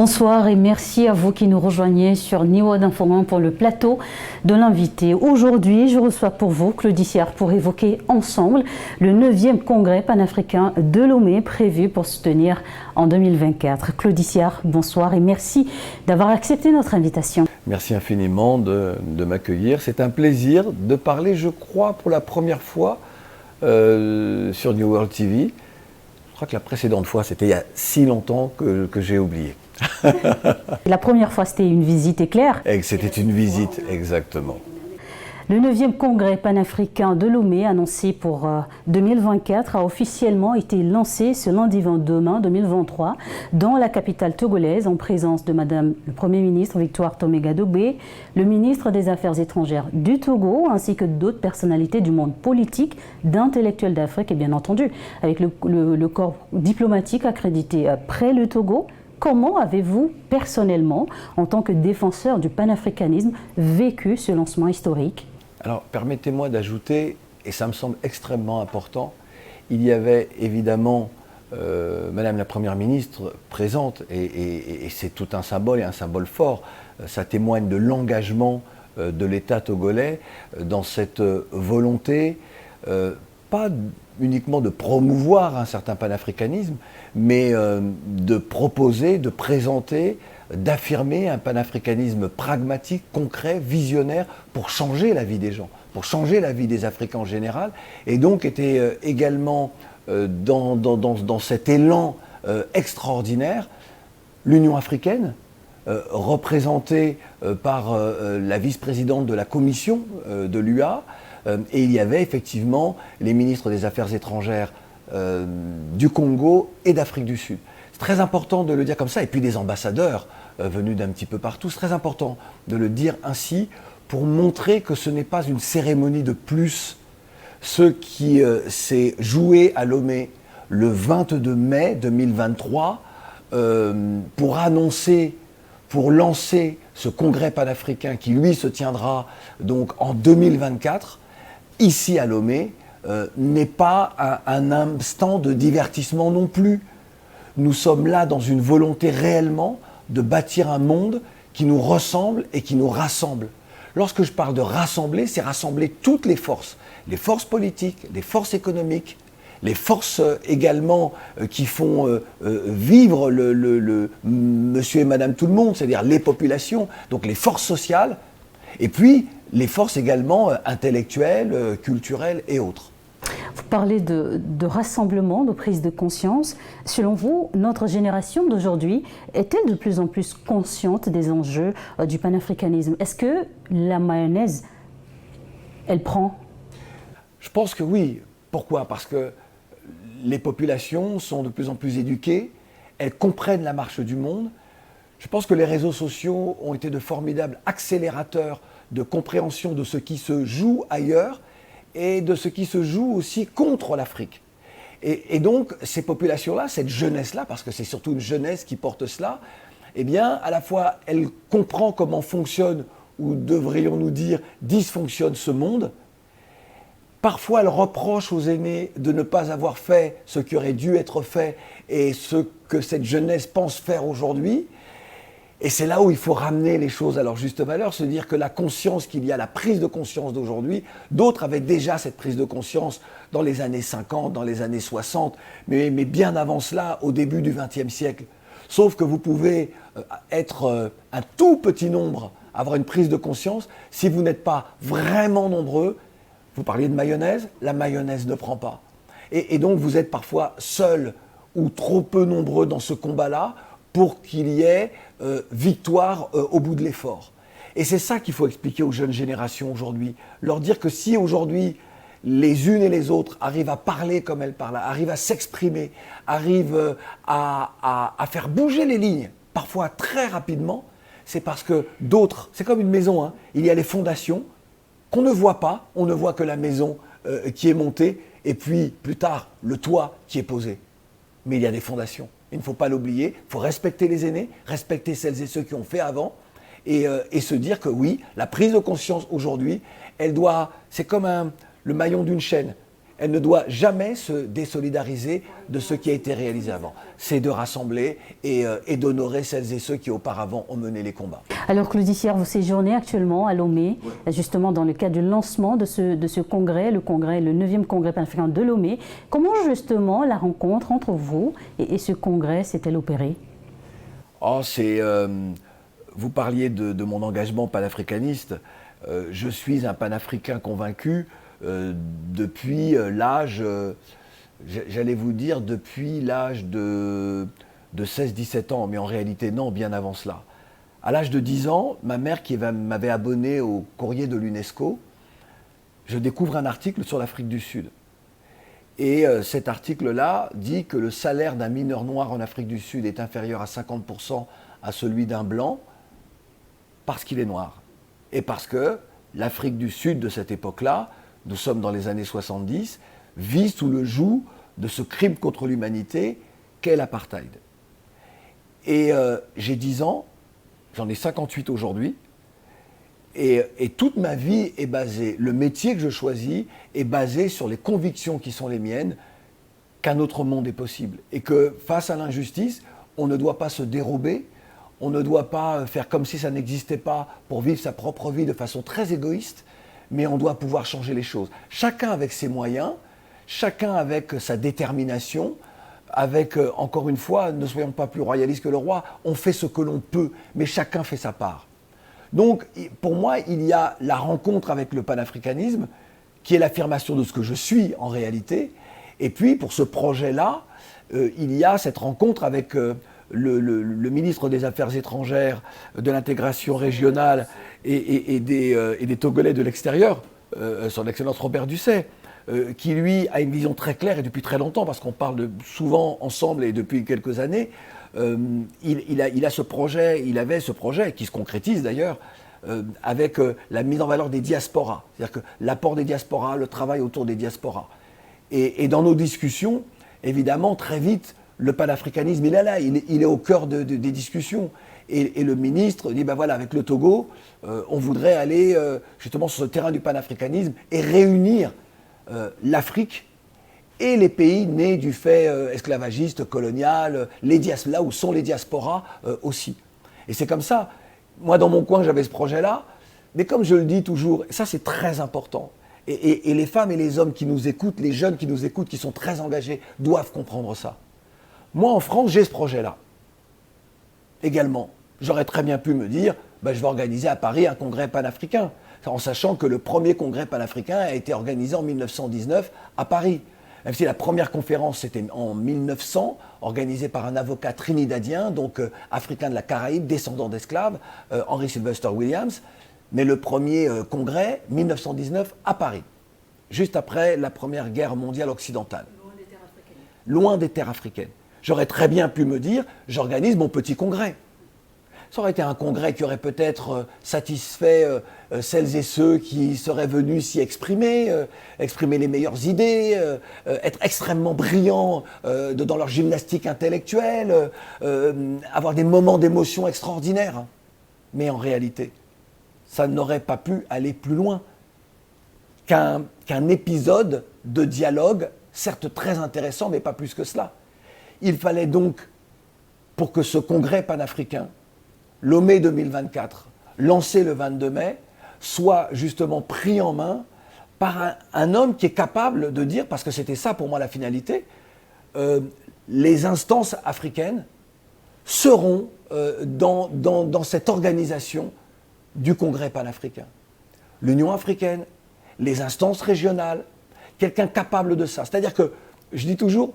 Bonsoir et merci à vous qui nous rejoignez sur Niwad Info pour le plateau de l'invité. Aujourd'hui, je reçois pour vous Claudie Siard pour évoquer ensemble le 9e congrès panafricain de Lomé prévu pour se tenir en 2024. Claudie Siard, bonsoir et merci d'avoir accepté notre invitation. Merci infiniment de m'accueillir. C'est un plaisir de parler, je crois, pour la première fois sur New World TV. Je crois que la précédente fois, c'était il y a si longtemps que j'ai oublié. La première fois, c'était une visite éclair. C'était une visite, exactement. Le 9e congrès panafricain de Lomé, annoncé pour 2024, a officiellement été lancé ce lundi 22 mai 2023 dans la capitale togolaise en présence de Madame le Premier ministre Victoire Toméga-Dogbé, le ministre des Affaires étrangères du Togo, ainsi que d'autres personnalités du monde politique, d'intellectuels d'Afrique et bien entendu avec le corps diplomatique accrédité près le Togo. Comment avez-vous personnellement, en tant que défenseur du panafricanisme, vécu ce lancement historique ? Alors, permettez-moi d'ajouter, et ça me semble extrêmement important, il y avait évidemment Madame la Première ministre présente, et c'est tout un symbole et un symbole fort. Ça témoigne de l'engagement de l'État togolais dans cette volonté, pas uniquement de promouvoir un certain panafricanisme, mais de proposer, de présenter, d'affirmer un panafricanisme pragmatique, concret, visionnaire, pour changer la vie des gens, pour changer la vie des Africains en général, et donc était également dans cet élan extraordinaire, l'Union africaine, représentée par la vice-présidente de la commission de l'UA, et il y avait effectivement les ministres des Affaires étrangères du Congo et d'Afrique du Sud. C'est très important de le dire comme ça, et puis des ambassadeurs venus d'un petit peu partout. C'est très important de le dire ainsi pour montrer que ce n'est pas une cérémonie de plus. Ce qui s'est joué à Lomé le 22 mai 2023 pour annoncer, pour lancer ce congrès panafricain qui lui se tiendra donc en 2024 ici à Lomé, n'est pas un instant de divertissement non plus. Nous sommes là dans une volonté réellement de bâtir un monde qui nous ressemble et qui nous rassemble. Lorsque je parle de rassembler, c'est rassembler toutes les forces politiques, les forces économiques, les forces également qui font vivre le monsieur et madame tout le monde, c'est-à-dire les populations, donc les forces sociales, et puis les forces également intellectuelles, culturelles et autres. Vous parlez de rassemblement, de prise de conscience. Selon vous, notre génération d'aujourd'hui est-elle de plus en plus consciente des enjeux du panafricanisme ? Est-ce que la mayonnaise, elle prend ? Je pense que oui. Pourquoi ? Parce que les populations sont de plus en plus éduquées, elles comprennent la marche du monde. Je pense que les réseaux sociaux ont été de formidables accélérateurs de compréhension de ce qui se joue ailleurs et de ce qui se joue aussi contre l'Afrique. Et donc, ces populations-là, cette jeunesse-là, parce que c'est surtout une jeunesse qui porte cela, eh bien, à la fois, elle comprend comment fonctionne, ou devrions-nous dire, dysfonctionne ce monde. Parfois, elle reproche aux aînés de ne pas avoir fait ce qui aurait dû être fait et ce que cette jeunesse pense faire aujourd'hui. Et c'est là où il faut ramener les choses à leur juste valeur, se dire que la conscience qu'il y a, la prise de conscience d'aujourd'hui, d'autres avaient déjà cette prise de conscience dans les années 50, dans les années 60, mais bien avant cela, au début du XXe siècle. Sauf que vous pouvez être un tout petit nombre, avoir une prise de conscience, si vous n'êtes pas vraiment nombreux. Vous parliez de mayonnaise, la mayonnaise ne prend pas. Et donc vous êtes parfois seul ou trop peu nombreux dans ce combat-là pour qu'il y ait victoire au bout de l'effort. Et c'est ça qu'il faut expliquer aux jeunes générations aujourd'hui. Leur dire que si aujourd'hui les unes et les autres arrivent à parler comme elles parlent, arrivent à s'exprimer, arrivent à faire bouger les lignes, parfois très rapidement, c'est parce que d'autres, c'est comme une maison, hein, il y a les fondations qu'on ne voit pas, on ne voit que la maison qui est montée, et puis plus tard, le toit qui est posé. Mais il y a des fondations. Il ne faut pas l'oublier, il faut respecter les aînés, respecter celles et ceux qui ont fait avant, et se dire que oui, la prise de conscience aujourd'hui, elle doit, c'est comme le maillon d'une chaîne. Elle ne doit jamais se désolidariser de ce qui a été réalisé avant. C'est de rassembler et d'honorer celles et ceux qui auparavant ont mené les combats. Alors Claudie Sierre, vous séjournez actuellement à Lomé, justement dans le cadre du lancement de ce congrès, le 9e congrès panafricain de Lomé. Comment justement la rencontre entre vous et ce congrès s'est-elle opérée? Vous parliez de mon engagement panafricaniste. Je suis un panafricain convaincu depuis l'âge, j'allais vous dire, depuis l'âge de 16-17 ans, mais en réalité non, bien avant cela. À l'âge de 10 ans, ma mère qui m'avait abonné au courrier de l'UNESCO, je découvre un article sur l'Afrique du Sud. Et cet article-là dit que le salaire d'un mineur noir en Afrique du Sud est inférieur à 50% à celui d'un blanc parce qu'il est noir. Et parce que l'Afrique du Sud de cette époque-là, nous sommes dans les années 70, vit sous le joug de ce crime contre l'humanité qu'est l'apartheid. Et j'ai 10 ans, j'en ai 58 aujourd'hui, et toute ma vie est basée, le métier que je choisis est basé sur les convictions qui sont les miennes, qu'un autre monde est possible. Et que face à l'injustice, on ne doit pas se dérober, on ne doit pas faire comme si ça n'existait pas pour vivre sa propre vie de façon très égoïste, mais on doit pouvoir changer les choses. Chacun avec ses moyens, chacun avec sa détermination, avec, encore une fois, ne soyons pas plus royalistes que le roi, on fait ce que l'on peut, mais chacun fait sa part. Donc, pour moi, il y a la rencontre avec le panafricanisme, qui est l'affirmation de ce que je suis en réalité, et puis pour ce projet-là, il y a cette rencontre avec le ministre des Affaires étrangères, de l'intégration régionale et des Togolais de l'extérieur, son Excellence Robert Dussey, qui lui a une vision très claire et depuis très longtemps, parce qu'on parle souvent ensemble et depuis quelques années, il avait ce projet qui se concrétise d'ailleurs, avec la mise en valeur des diasporas, c'est-à-dire que l'apport des diasporas, le travail autour des diasporas. Et dans nos discussions, évidemment, très vite, le panafricanisme, il est là, il est au cœur des discussions. Et le ministre dit, ben voilà, avec le Togo, on voudrait aller justement sur ce terrain du panafricanisme et réunir l'Afrique et les pays nés du fait esclavagiste, colonial, là où sont les diasporas aussi. Et c'est comme ça. Moi, dans mon coin, j'avais ce projet-là, mais comme je le dis toujours, et ça c'est très important, et les femmes et les hommes qui nous écoutent, les jeunes qui nous écoutent, qui sont très engagés, doivent comprendre ça. Moi, en France, j'ai ce projet-là. Également, j'aurais très bien pu me dire, ben, je vais organiser à Paris un congrès panafricain, en sachant que le premier congrès panafricain a été organisé en 1919 à Paris. Même si la première conférence, c'était en 1900, organisée par un avocat trinidadien, donc africain de la Caraïbe, descendant d'esclaves, Henry Sylvester Williams. Mais le premier congrès, 1919, à Paris, juste après la Première Guerre mondiale occidentale. Loin des terres africaines. Loin des terres africaines. J'aurais très bien pu me dire, j'organise mon petit congrès. Ça aurait été un congrès qui aurait peut-être satisfait celles et ceux qui seraient venus s'y exprimer, exprimer les meilleures idées, être extrêmement brillants dans leur gymnastique intellectuelle, avoir des moments d'émotion extraordinaires. Mais en réalité, ça n'aurait pas pu aller plus loin qu'un épisode de dialogue, certes très intéressant, mais pas plus que cela. Il fallait donc, pour que ce congrès panafricain, Lomé 2024, lancé le 22 mai, soit justement pris en main par un homme qui est capable de dire, parce que c'était ça pour moi la finalité, les instances africaines seront dans cette organisation du congrès panafricain. L'Union africaine, les instances régionales, quelqu'un capable de ça. C'est-à-dire que, je dis toujours,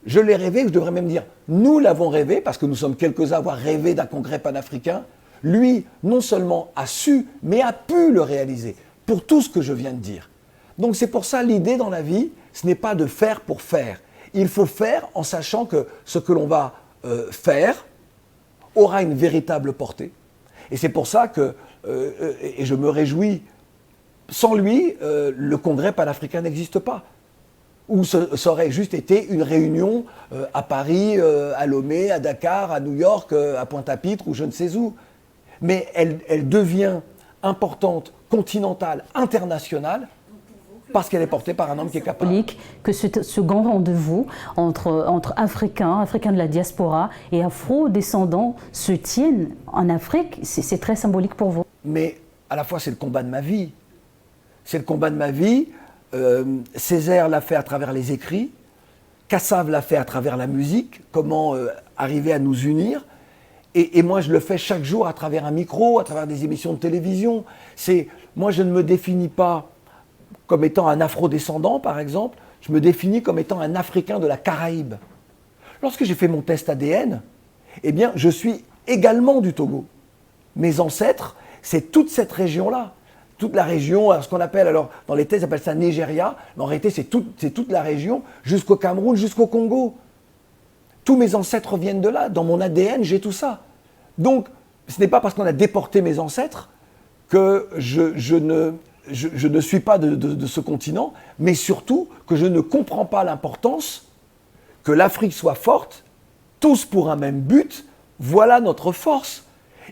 je l'ai rêvé, je devrais même dire, nous l'avons rêvé, parce que nous sommes quelques-uns à avoir rêvé d'un congrès panafricain. Lui, non seulement a su, mais a pu le réaliser, pour tout ce que je viens de dire. Donc c'est pour ça, l'idée dans la vie, ce n'est pas de faire pour faire. Il faut faire en sachant que ce que l'on va faire aura une véritable portée. Et c'est pour ça que, et je me réjouis, sans lui, le congrès panafricain n'existe pas. Ou ça aurait juste été une réunion à Paris, à Lomé, à Dakar, à New York, à Pointe-à-Pitre ou je ne sais où. Mais elle devient importante, continentale, internationale. Donc pour vous, parce qu'elle est portée par un homme qui est capable. Que ce grand rendez-vous entre Africains de la diaspora et Afro-descendants se tienne en Afrique, c'est très symbolique pour vous. Mais à la fois, c'est le combat de ma vie. C'est le combat de ma vie. Césaire l'a fait à travers les écrits. Kassav l'a fait à travers la musique. Comment arriver à nous unir. Et moi, je le fais chaque jour à travers un micro, à travers des émissions de télévision. Moi, je ne me définis pas comme étant un afro-descendant, par exemple. Je me définis comme étant un Africain de la Caraïbe. Lorsque j'ai fait mon test ADN, eh bien, je suis également du Togo. Mes ancêtres, c'est toute cette région-là. Toute la région, ce qu'on appelle, alors dans les tests, ils appellent ça Nigeria, mais en réalité, c'est toute la région, jusqu'au Cameroun, jusqu'au Congo. Tous mes ancêtres viennent de là. Dans mon ADN, j'ai tout ça. Donc, ce n'est pas parce qu'on a déporté mes ancêtres que je ne suis pas de ce continent, mais surtout que je ne comprends pas l'importance que l'Afrique soit forte, tous pour un même but. Voilà notre force.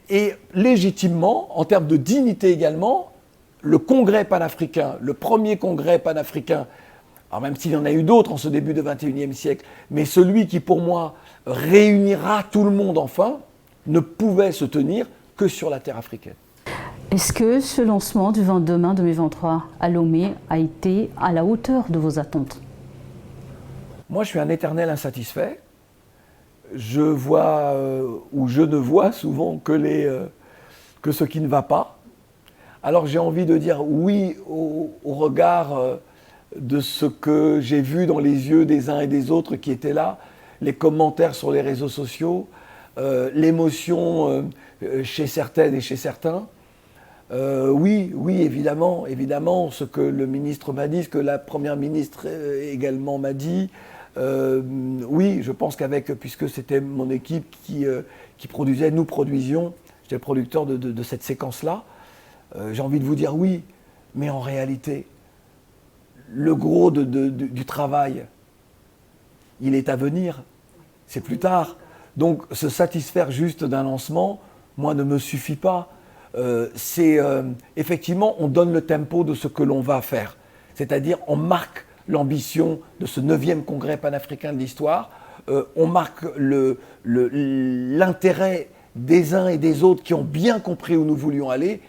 Et légitimement, en termes de dignité également, le congrès panafricain, le premier congrès panafricain, alors même s'il y en a eu d'autres en ce début du XXIe siècle, mais celui qui pour moi réunira tout le monde enfin, ne pouvait se tenir que sur la terre africaine. Est-ce que ce lancement du 22 mai 2023 à Lomé a été à la hauteur de vos attentes? Moi, je suis un éternel insatisfait. Je vois, ou je ne vois souvent que ce qui ne va pas. Alors j'ai envie de dire oui au regard de ce que j'ai vu dans les yeux des uns et des autres qui étaient là, les commentaires sur les réseaux sociaux, l'émotion chez certaines et chez certains. Oui, évidemment, ce que le ministre m'a dit, ce que la première ministre également m'a dit. Oui, je pense puisque c'était mon équipe qui produisait, nous produisions, j'étais le producteur de cette séquence-là, j'ai envie de vous dire oui, mais en réalité, le gros du travail, il est à venir, c'est plus tard. Donc se satisfaire juste d'un lancement, moi, ne me suffit pas. Effectivement, on donne le tempo de ce que l'on va faire. C'est-à-dire, on marque l'ambition de ce 9e congrès panafricain de l'histoire, on marque l'intérêt des uns et des autres qui ont bien compris où nous voulions aller.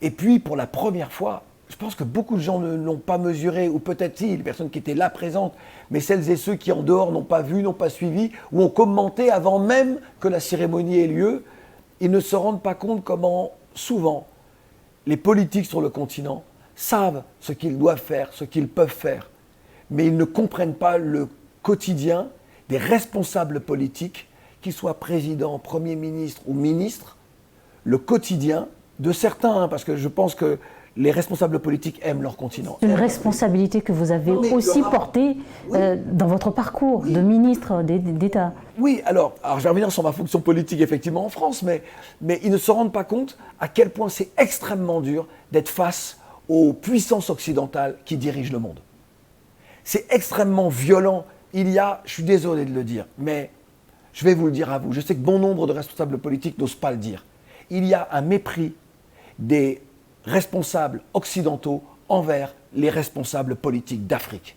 Et puis, pour la première fois, je pense que beaucoup de gens ne l'ont pas mesuré, ou peut-être si, les personnes qui étaient là présentes, mais celles et ceux qui en dehors n'ont pas vu, n'ont pas suivi, ou ont commenté avant même que la cérémonie ait lieu, ils ne se rendent pas compte comment, souvent, les politiques sur le continent savent ce qu'ils doivent faire, ce qu'ils peuvent faire, mais ils ne comprennent pas le quotidien des responsables politiques, qu'ils soient présidents, premiers ministres ou ministres, le quotidien de certains, parce que je pense que les responsables politiques aiment leur continent. Une responsabilité que vous avez aussi portée dans votre parcours de ministre d'État. Oui, alors je vais revenir sur ma fonction politique effectivement en France, mais ils ne se rendent pas compte à quel point c'est extrêmement dur d'être face aux puissances occidentales qui dirigent le monde. C'est extrêmement violent. Je suis désolé de le dire, mais je vais vous le dire à vous. Je sais que bon nombre de responsables politiques n'osent pas le dire. Il y a un mépris des responsables occidentaux envers les responsables politiques d'Afrique.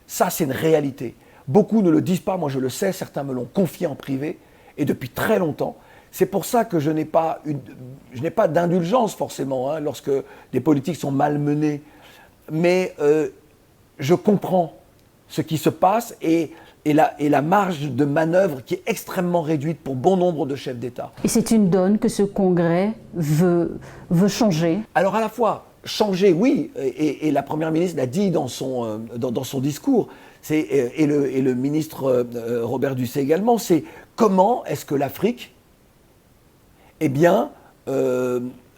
Ça, c'est une réalité. Beaucoup ne le disent pas, moi je le sais, certains me l'ont confié en privé, et depuis très longtemps. C'est pour ça que je n'ai pas d'indulgence forcément, lorsque des politiques sont malmenés. Mais je comprends ce qui se passe et la marge de manœuvre qui est extrêmement réduite pour bon nombre de chefs d'État. Et c'est une donne que ce congrès veut changer? Alors à la fois, changer, oui, et la Première ministre l'a dit dans son discours, et le ministre Robert Dussey également, c'est comment est-ce que l'Afrique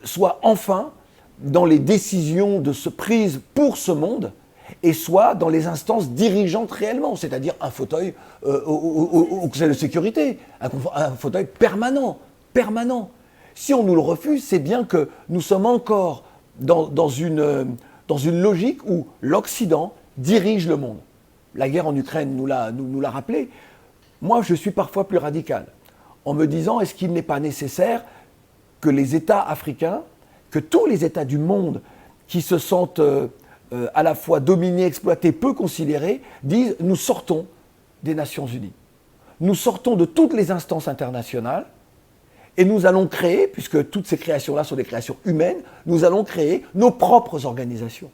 soit enfin dans les décisions prises pour ce monde, et soit dans les instances dirigeantes réellement, c'est-à-dire un fauteuil au Conseil de sécurité, un fauteuil permanent. Si on nous le refuse, c'est bien que nous sommes encore dans une logique où l'Occident dirige le monde. La guerre en Ukraine nous l'a rappelé. Moi, je suis parfois plus radical, en me disant, est-ce qu'il n'est pas nécessaire que les États africains, que tous les États du monde qui se sentent à la fois dominés, exploités, peu considérés, disent « nous sortons des Nations Unies. Nous sortons de toutes les instances internationales et nous allons créer, puisque toutes ces créations-là sont des créations humaines, nous allons créer nos propres organisations. »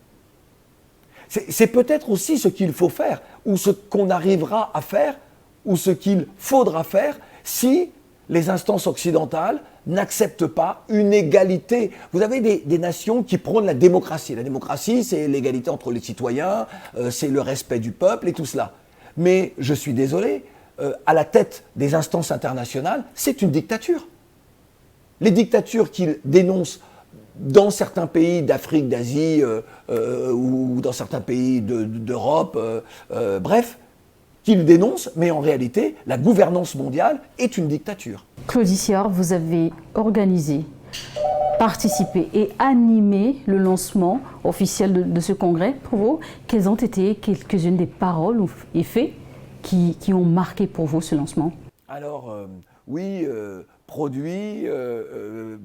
C'est peut-être aussi ce qu'il faut faire, ou ce qu'on arrivera à faire, ou ce qu'il faudra faire si les instances occidentales n'acceptent pas une égalité. Vous avez des nations qui prônent la démocratie. La démocratie, c'est l'égalité entre les citoyens, c'est le respect du peuple et tout cela. Mais je suis désolé, à la tête des instances internationales, c'est une dictature. Les dictatures qu'ils dénoncent dans certains pays d'Afrique, d'Asie ou dans certains pays d'Europe, bref, qu'ils dénoncent, mais en réalité, la gouvernance mondiale est une dictature. Claude Issiard, vous avez organisé, participé et animé le lancement officiel de ce congrès. Pour vous, quelles ont été quelques-unes des paroles et faits qui ont marqué pour vous ce lancement? Alors, oui, produit,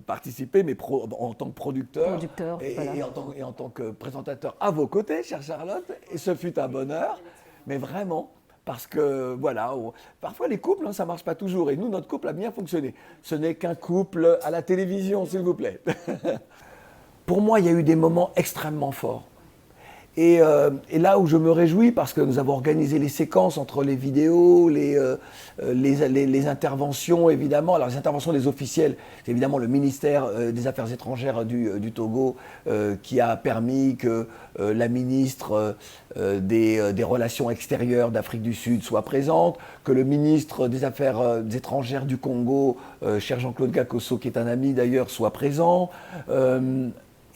participer, mais en tant que producteur, voilà. et en tant que présentateur à vos côtés, chère Charlotte, et ce fut un bonheur, mais vraiment, parce que voilà, parfois les couples, ça ne marche pas toujours, et nous, notre couple a bien fonctionné. Ce n'est qu'un couple à la télévision, s'il vous plaît. Pour moi, il y a eu des moments extrêmement forts. Et là où je me réjouis, parce que nous avons organisé les séquences entre les vidéos, les interventions, évidemment. Alors les interventions des officiels, c'est évidemment le ministère des Affaires étrangères du Togo qui a permis que la ministre des Relations extérieures d'Afrique du Sud soit présente, que le ministre des Affaires étrangères du Congo, cher Jean-Claude Gakosso, qui est un ami d'ailleurs, soit présent.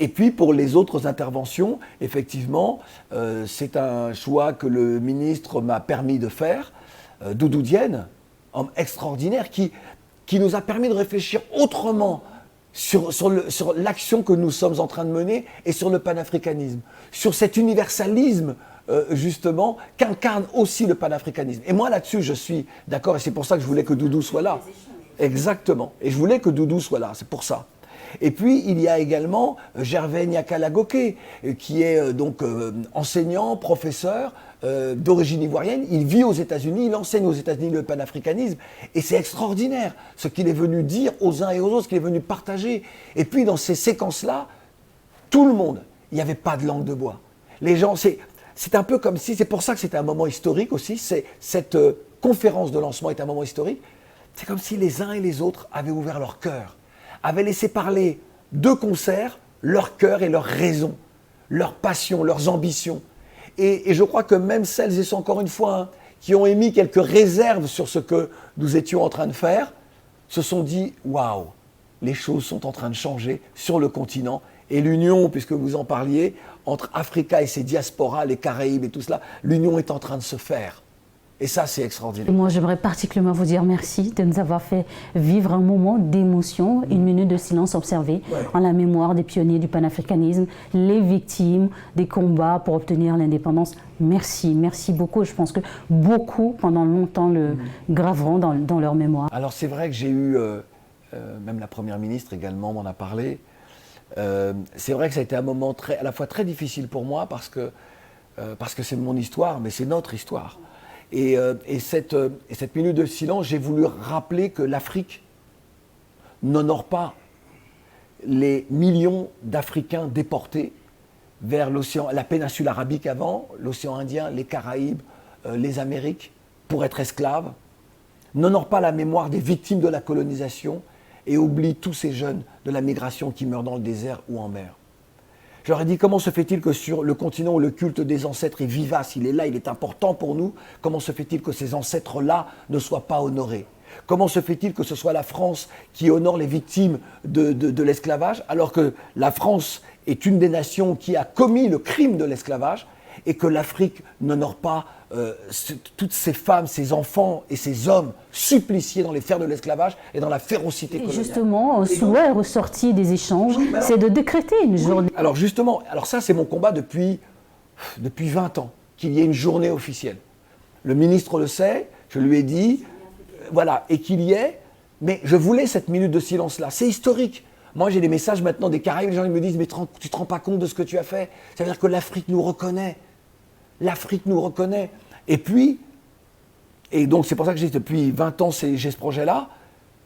Et puis pour les autres interventions, effectivement, c'est un choix que le ministre m'a permis de faire, Doudou Diène, homme extraordinaire, qui nous a permis de réfléchir autrement sur l'action que nous sommes en train de mener et sur le panafricanisme, sur cet universalisme justement qu'incarne aussi le panafricanisme. Et moi là-dessus, je suis d'accord, et c'est pour ça que je voulais que Doudou soit là. Exactement, et je voulais que Doudou soit là, c'est pour ça. Et puis, il y a également Gervais Nyakalagoke, qui est donc enseignant, professeur d'origine ivoirienne. Il vit aux États-Unis, il enseigne aux États-Unis le panafricanisme. Et c'est extraordinaire ce qu'il est venu dire aux uns et aux autres, ce qu'il est venu partager. Et puis, dans ces séquences-là, tout le monde, il n'y avait pas de langue de bois. Les gens, c'est un peu comme si, c'est pour ça que c'était un moment historique aussi, cette conférence de lancement est un moment historique. C'est comme si les uns et les autres avaient ouvert leur cœur, avaient laissé parler de concert leur cœur et leur raison, leur passion, leurs ambitions. Et je crois que même celles et ceux, encore une fois, qui ont émis quelques réserves sur ce que nous étions en train de faire, se sont dit « Waouh, les choses sont en train de changer sur le continent ». Et l'union, puisque vous en parliez, entre Africa et ses diasporas, les Caraïbes et tout cela, l'union est en train de se faire. Et ça, c'est extraordinaire. Et moi, j'aimerais particulièrement vous dire merci de nous avoir fait vivre un moment d'émotion, une minute de silence observé en la mémoire des pionniers du panafricanisme, les victimes des combats pour obtenir l'indépendance. Merci, merci beaucoup. Je pense que beaucoup, pendant longtemps, le graveront dans leur mémoire. Alors, c'est vrai que j'ai eu, même la Première ministre également m'en a parlé, c'est vrai que ça a été un moment à la fois très difficile pour moi parce que c'est mon histoire, mais c'est notre histoire. Et cette minute de silence, j'ai voulu rappeler que l'Afrique n'honore pas les millions d'Africains déportés vers l'océan, la péninsule arabique avant, l'océan Indien, les Caraïbes, les Amériques, pour être esclaves, n'honore pas la mémoire des victimes de la colonisation et oublie tous ces jeunes de la migration qui meurent dans le désert ou en mer. Je leur ai dit, comment se fait-il que sur le continent où le culte des ancêtres est vivace, il est là, il est important pour nous, comment se fait-il que ces ancêtres-là ne soient pas honorés? Comment se fait-il que ce soit la France qui honore les victimes de l'esclavage, alors que la France est une des nations qui a commis le crime de l'esclavage, et que l'Afrique n'honore pas toutes ces femmes, ces enfants et ces hommes suppliciés dans les fers de l'esclavage et dans la férocité coloniale. Et justement, un souhait ressorti des échanges, c'est de décréter une journée. Alors justement, ça c'est mon combat depuis 20 ans, qu'il y ait une journée officielle. Le ministre le sait, je lui ai dit, voilà, et qu'il y ait, mais je voulais cette minute de silence-là. C'est historique. Moi, j'ai des messages maintenant des Caraïbes, les gens ils me disent « Mais tu te rends pas compte de ce que tu as fait ?» Ça veut dire que l'Afrique nous reconnaît. L'Afrique nous reconnaît. Et puis, et donc c'est pour ça que depuis 20 ans, j'ai ce projet-là,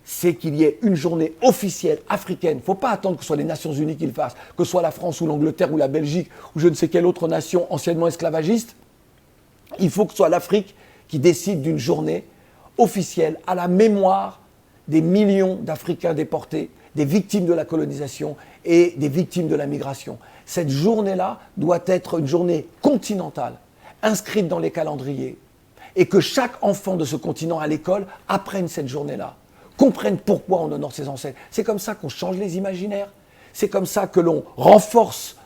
c'est qu'il y ait une journée officielle africaine. Il ne faut pas attendre que ce soit les Nations Unies qui le fassent, que ce soit la France ou l'Angleterre ou la Belgique ou je ne sais quelle autre nation anciennement esclavagiste. Il faut que ce soit l'Afrique qui décide d'une journée officielle à la mémoire des millions d'Africains déportés, des victimes de la colonisation et des victimes de la migration. Cette journée-là doit être une journée continentale, inscrite dans les calendriers, et que chaque enfant de ce continent à l'école apprenne cette journée-là, comprenne pourquoi on honore ses ancêtres. C'est comme ça qu'on change les imaginaires, c'est comme ça que l'on renforce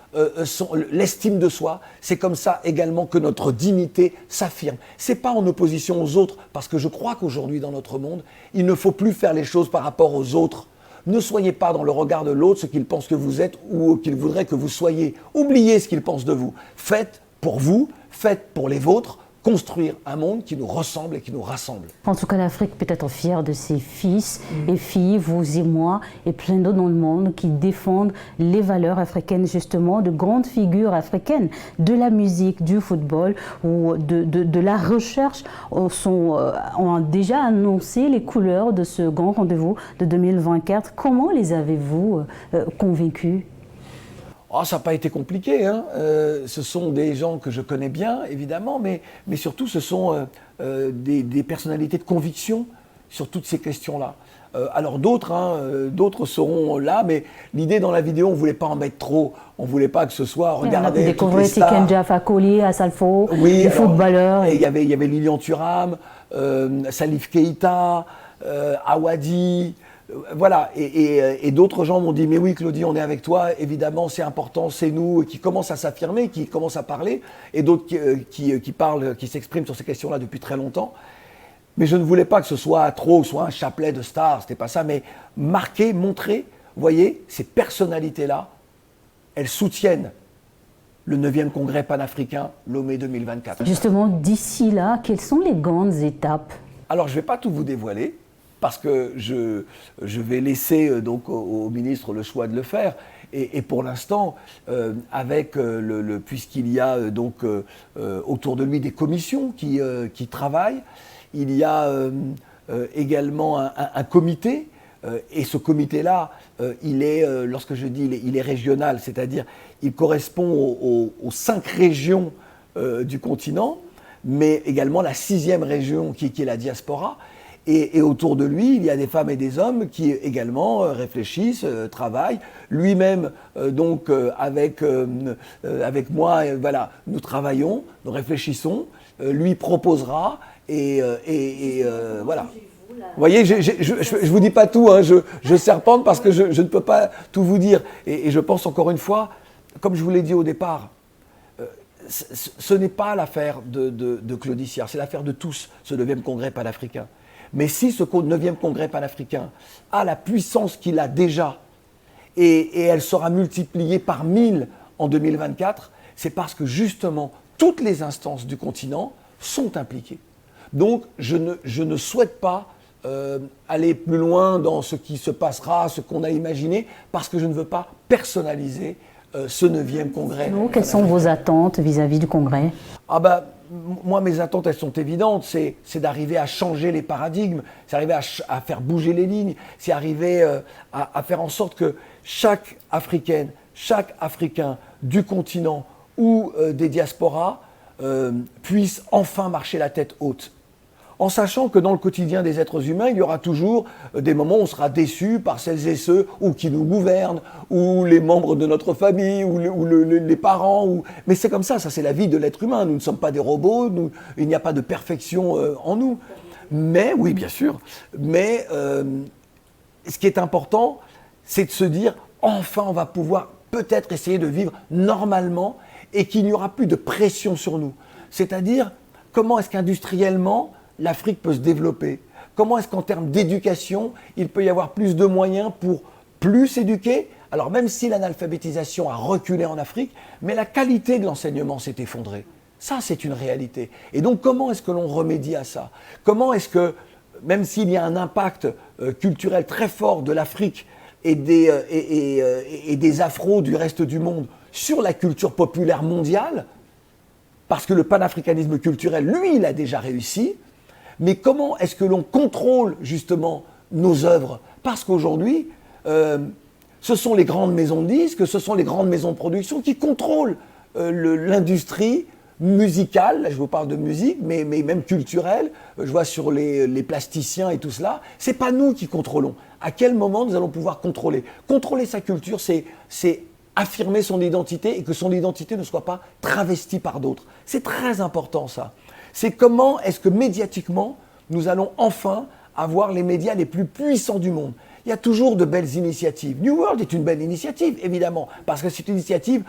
l'estime de soi, c'est comme ça également que notre dignité s'affirme. C'est pas en opposition aux autres, parce que je crois qu'aujourd'hui dans notre monde, il ne faut plus faire les choses par rapport aux autres. Ne soyez pas dans le regard de l'autre ce qu'il pense que vous êtes ou qu'il voudrait que vous soyez. Oubliez ce qu'il pense de vous. Faites pour vous, faites pour les vôtres, construire un monde qui nous ressemble et qui nous rassemble. En tout cas, l'Afrique peut être fière de ses fils et filles, vous et moi, et plein d'autres dans le monde qui défendent les valeurs africaines, justement, de grandes figures africaines, de la musique, du football ou de la recherche, ont déjà annoncé les couleurs de ce grand rendez-vous de 2024. Comment les avez-vous convaincus ? Oh, ça n'a pas été compliqué, hein. Ce sont des gens que je connais bien, évidemment, mais surtout ce sont des personnalités de conviction sur toutes ces questions-là. Alors d'autres seront là, mais l'idée dans la vidéo, on ne voulait pas en mettre trop. On ne voulait pas que ce soit regarder toutes les stars. On a pu découvrir Tiken Fakoli, Assalfo, les footballeurs. Il y avait Lilian Thuram, Salif Keïta, Awadi. Voilà, et d'autres gens m'ont dit « Mais oui, Claudie, on est avec toi, évidemment, c'est important, c'est nous », et qui commencent à s'affirmer, qui commencent à parler, et d'autres qui s'expriment sur ces questions-là depuis très longtemps. Mais je ne voulais pas que ce soit soit un chapelet de stars, c'était pas ça, mais marquer, montrer, vous voyez, ces personnalités-là, elles soutiennent le 9e congrès panafricain Lomé 2024. Justement, d'ici là, quelles sont les grandes étapes ? Alors, je ne vais pas tout vous dévoiler, parce que je vais laisser donc au ministre le choix de le faire. Et pour l'instant, puisqu'il y a donc autour de lui des commissions qui travaillent, il y a également un comité, et ce comité-là, lorsque je dis il est régional, c'est-à-dire il correspond aux 5 régions du continent, mais également la 6e région qui est la diaspora. Et autour de lui, il y a des femmes et des hommes qui également réfléchissent, travaillent. Lui-même, donc, avec moi, voilà, nous travaillons, nous réfléchissons. Lui proposera et voilà. Vous voyez, je ne vous dis pas tout, hein, je serpente parce que je ne peux pas tout vous dire. Et je pense encore une fois, comme je vous l'ai dit au départ, ce n'est pas l'affaire de Claudie Sierre, c'est l'affaire de tous, ce 9e congrès panafricain. Mais si ce 9e congrès panafricain a la puissance qu'il a déjà, et elle sera multipliée par 1000 en 2024, c'est parce que justement, toutes les instances du continent sont impliquées. Donc, je ne souhaite pas aller plus loin dans ce qui se passera, ce qu'on a imaginé, parce que je ne veux pas personnaliser ce 9e congrès. Quelles sont vos attentes vis-à-vis du congrès ? Moi, mes attentes, elles sont évidentes. C'est d'arriver à changer les paradigmes, c'est arriver à faire bouger les lignes, c'est arriver à faire en sorte que chaque Africaine, chaque Africain du continent ou des diasporas puisse enfin marcher la tête haute. En sachant que dans le quotidien des êtres humains, il y aura toujours des moments où on sera déçu par celles et ceux ou qui nous gouvernent, ou les membres de notre famille, ou les parents. Mais c'est comme ça c'est la vie de l'être humain. Nous ne sommes pas des robots, il n'y a pas de perfection en nous. Mais, oui, bien sûr, mais ce qui est important, c'est de se dire, enfin, on va pouvoir peut-être essayer de vivre normalement et qu'il n'y aura plus de pression sur nous. C'est-à-dire, comment est-ce qu'industriellement, l'Afrique peut se développer? Comment est-ce qu'en termes d'éducation, il peut y avoir plus de moyens pour plus éduquer? Alors même si l'analphabétisation a reculé en Afrique, mais la qualité de l'enseignement s'est effondrée. Ça, c'est une réalité. Et donc, comment est-ce que l'on remédie à ça? Comment est-ce que, même s'il y a un impact culturel très fort de l'Afrique et des afros du reste du monde sur la culture populaire mondiale, parce que le panafricanisme culturel, lui, il a déjà réussi. Mais comment est-ce que l'on contrôle justement nos œuvres? Parce qu'aujourd'hui, ce sont les grandes maisons de disques, ce sont les grandes maisons de production qui contrôlent l'industrie musicale. Là, je vous parle de musique, mais même culturelle. Je vois sur les plasticiens et tout cela. C'est pas nous qui contrôlons. À quel moment nous allons pouvoir contrôler? Contrôler sa culture, c'est affirmer son identité et que son identité ne soit pas travestie par d'autres. C'est très important ça. C'est comment est-ce que médiatiquement, nous allons enfin avoir les médias les plus puissants du monde. Il y a toujours de belles initiatives. New World est une belle initiative, évidemment, parce que c'est une initiative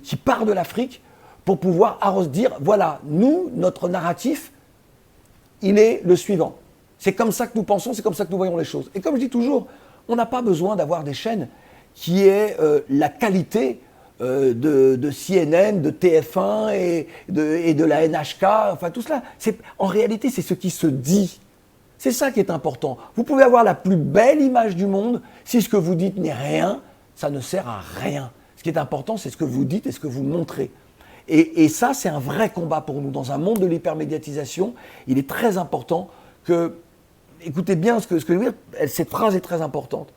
qui part de l'Afrique pour pouvoir dire, voilà, nous, notre narratif, il est le suivant. C'est comme ça que nous pensons, c'est comme ça que nous voyons les choses. Et comme je dis toujours, on n'a pas besoin d'avoir des chaînes qui aient la qualité de CNN, de TF1 et de la NHK, enfin tout cela. En réalité, c'est ce qui se dit. C'est ça qui est important. Vous pouvez avoir la plus belle image du monde, si ce que vous dites n'est rien, ça ne sert à rien. Ce qui est important, c'est ce que vous dites et ce que vous montrez. Et ça, c'est un vrai combat pour nous. Dans un monde de l'hypermédiatisation, il est très important que... Écoutez bien ce que je veux dire, cette phrase est très importante.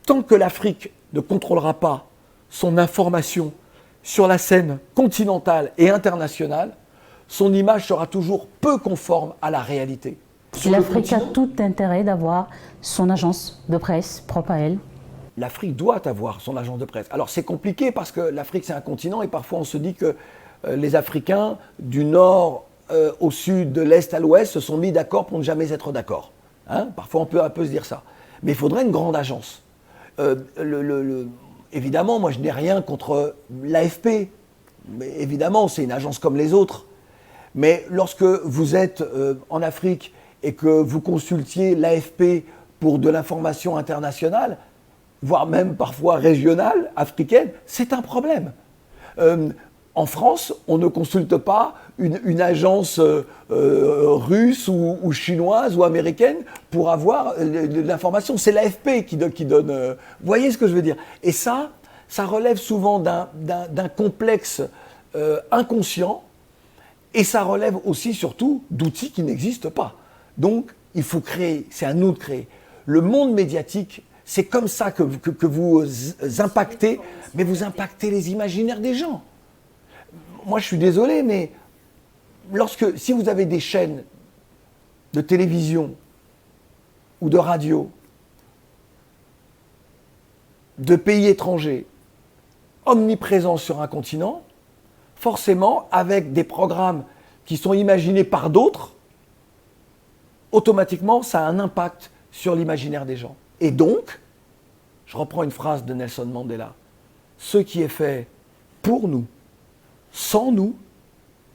Tant que l'Afrique ne contrôlera pas son information sur la scène continentale et internationale, son image sera toujours peu conforme à la réalité. L'Afrique a tout intérêt d'avoir son agence de presse propre à elle. L'Afrique doit avoir son agence de presse. Alors c'est compliqué parce que l'Afrique c'est un continent et parfois on se dit que les Africains du nord au sud, de l'est à l'ouest se sont mis d'accord pour ne jamais être d'accord. Hein, parfois on peut un peu se dire ça. Mais il faudrait une grande agence. Évidemment, moi je n'ai rien contre l'AFP. Mais évidemment, c'est une agence comme les autres. Mais lorsque vous êtes en Afrique et que vous consultiez l'AFP pour de l'information internationale, voire même parfois régionale, africaine, c'est un problème. En France, on ne consulte pas une agence russe ou chinoise ou américaine pour avoir l'information. C'est l'AFP qui donne... vous voyez ce que je veux dire? Et ça relève souvent d'un complexe inconscient et ça relève aussi surtout d'outils qui n'existent pas. Donc, il faut créer, c'est à nous de créer. Le monde médiatique, c'est comme ça que vous impactez, mais vous impactez les imaginaires des gens. Moi, je suis désolé, mais si vous avez des chaînes de télévision ou de radio de pays étrangers omniprésents sur un continent, forcément, avec des programmes qui sont imaginés par d'autres, automatiquement, ça a un impact sur l'imaginaire des gens. Et donc, je reprends une phrase de Nelson Mandela, ce qui est fait pour nous, sans nous,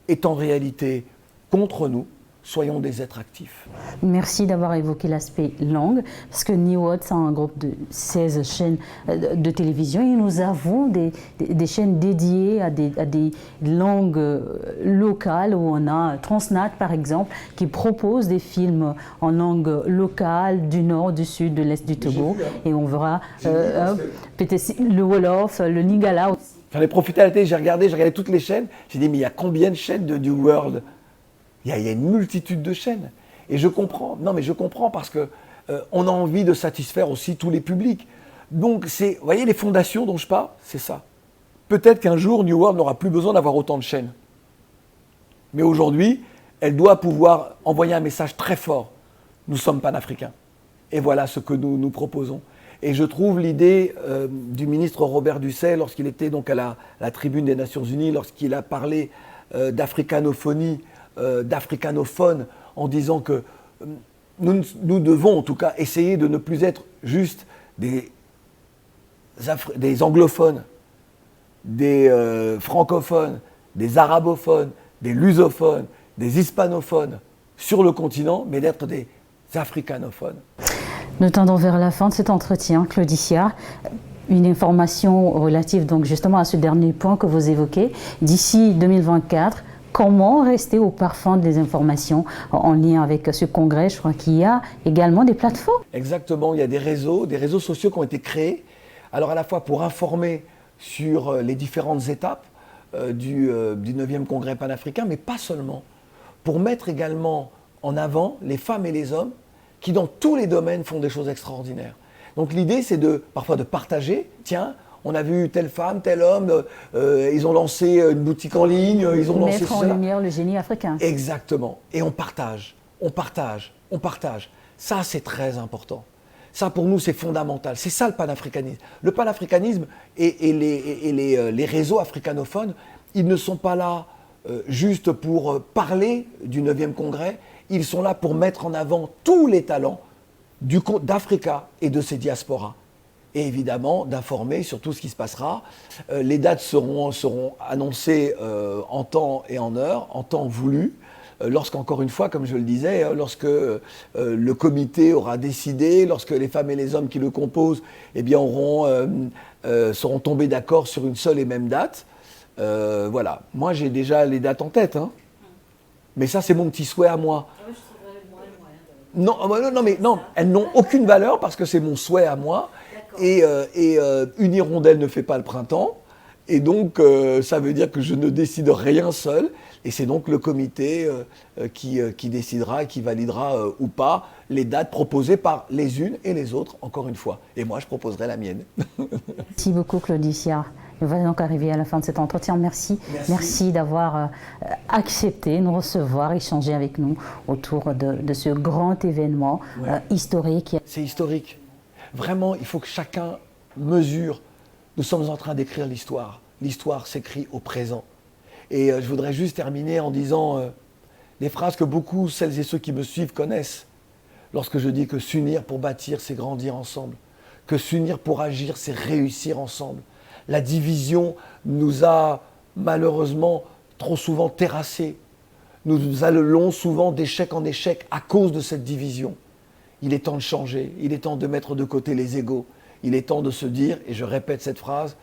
est en réalité contre nous. Soyons des êtres actifs. Merci d'avoir évoqué l'aspect langue, parce que New World, c'est un groupe de 16 chaînes de télévision et nous avons des chaînes dédiées à des langues locales, où on a Transnat par exemple, qui propose des films en langue locale du nord, du sud, de l'est du Togo, et on verra peut-être le Wolof, le Lingala aussi. J'en ai profité à la télé, j'ai regardé toutes les chaînes, j'ai dit mais il y a combien de chaînes de New World? Il y a une multitude de chaînes. Et je comprends. Non, mais je comprends parce qu'on a envie de satisfaire aussi tous les publics. Donc, vous voyez, les fondations dont je parle, c'est ça. Peut-être qu'un jour, New World n'aura plus besoin d'avoir autant de chaînes. Mais aujourd'hui, elle doit pouvoir envoyer un message très fort. Nous sommes panafricains. Et voilà ce que nous proposons. Et je trouve l'idée du ministre Robert Dussey, lorsqu'il était donc à la tribune des Nations Unies, lorsqu'il a parlé d'africanophonie, d'africanophone, en disant que nous devons en tout cas essayer de ne plus être juste des anglophones, des francophones, des arabophones, des lusophones, des hispanophones sur le continent, mais d'être des africanophones. Nous tendons vers la fin de cet entretien, Claudicia. Une information relative donc justement à ce dernier point que vous évoquez. D'ici 2024, Comment rester au parfum des informations en lien avec ce congrès? Je crois qu'il y a également des plateformes. Exactement, il y a des réseaux sociaux qui ont été créés, alors à la fois pour informer sur les différentes étapes du 9e congrès panafricain, mais pas seulement, pour mettre également en avant les femmes et les hommes qui dans tous les domaines font des choses extraordinaires. Donc l'idée c'est parfois de partager, tiens, on a vu telle femme, tel homme, ils ont lancé une boutique en ligne, ils ont lancé mettre en lumière le génie africain. Exactement. Et on partage, on partage, on partage. Ça, c'est très important. Ça, pour nous, c'est fondamental. C'est ça le panafricanisme. Le panafricanisme et les réseaux africanophones, ils ne sont pas là juste pour parler du 9e congrès. Ils sont là pour mettre en avant tous les talents d'Africa et de ses diasporas. Et évidemment d'informer sur tout ce qui se passera. Les dates seront annoncées en temps et en heure, en temps voulu, lorsqu'encore une fois, comme je le disais, lorsque le comité aura décidé, lorsque les femmes et les hommes qui le composent eh bien, seront tombés d'accord sur une seule et même date. Voilà, moi j'ai déjà les dates en tête, hein. Mais ça c'est mon petit souhait à moi. Non, non, elles n'ont aucune valeur parce que c'est mon souhait à moi. Et une hirondelle ne fait pas le printemps, et donc ça veut dire que je ne décide rien seul, et c'est donc le comité qui décidera et qui validera ou pas les dates proposées par les unes et les autres, encore une fois. Et moi, je proposerai la mienne. Merci beaucoup, Claudicia. Nous allons donc arriver à la fin de cet entretien. Merci d'avoir accepté de nous recevoir, échanger avec nous autour de ce grand événement historique. C'est historique. Vraiment, il faut que chacun mesure. Nous sommes en train d'écrire l'histoire. L'histoire s'écrit au présent. Et je voudrais juste terminer en disant les phrases que beaucoup, celles et ceux qui me suivent, connaissent. Lorsque je dis que s'unir pour bâtir, c'est grandir ensemble. Que s'unir pour agir, c'est réussir ensemble. La division nous a malheureusement trop souvent terrassés. Nous allons souvent d'échec en échec à cause de cette division. Il est temps de changer, il est temps de mettre de côté les égos. Il est temps de se dire, et je répète cette phrase,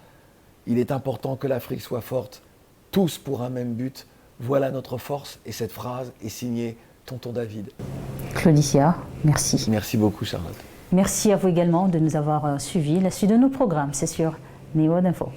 il est important que l'Afrique soit forte, tous pour un même but. Voilà notre force, et cette phrase est signée Tonton David. Claudicia, merci. Merci beaucoup, Charlotte. Merci à vous également de nous avoir suivis. La suite de nos programmes, c'est sur Niveau d'Info.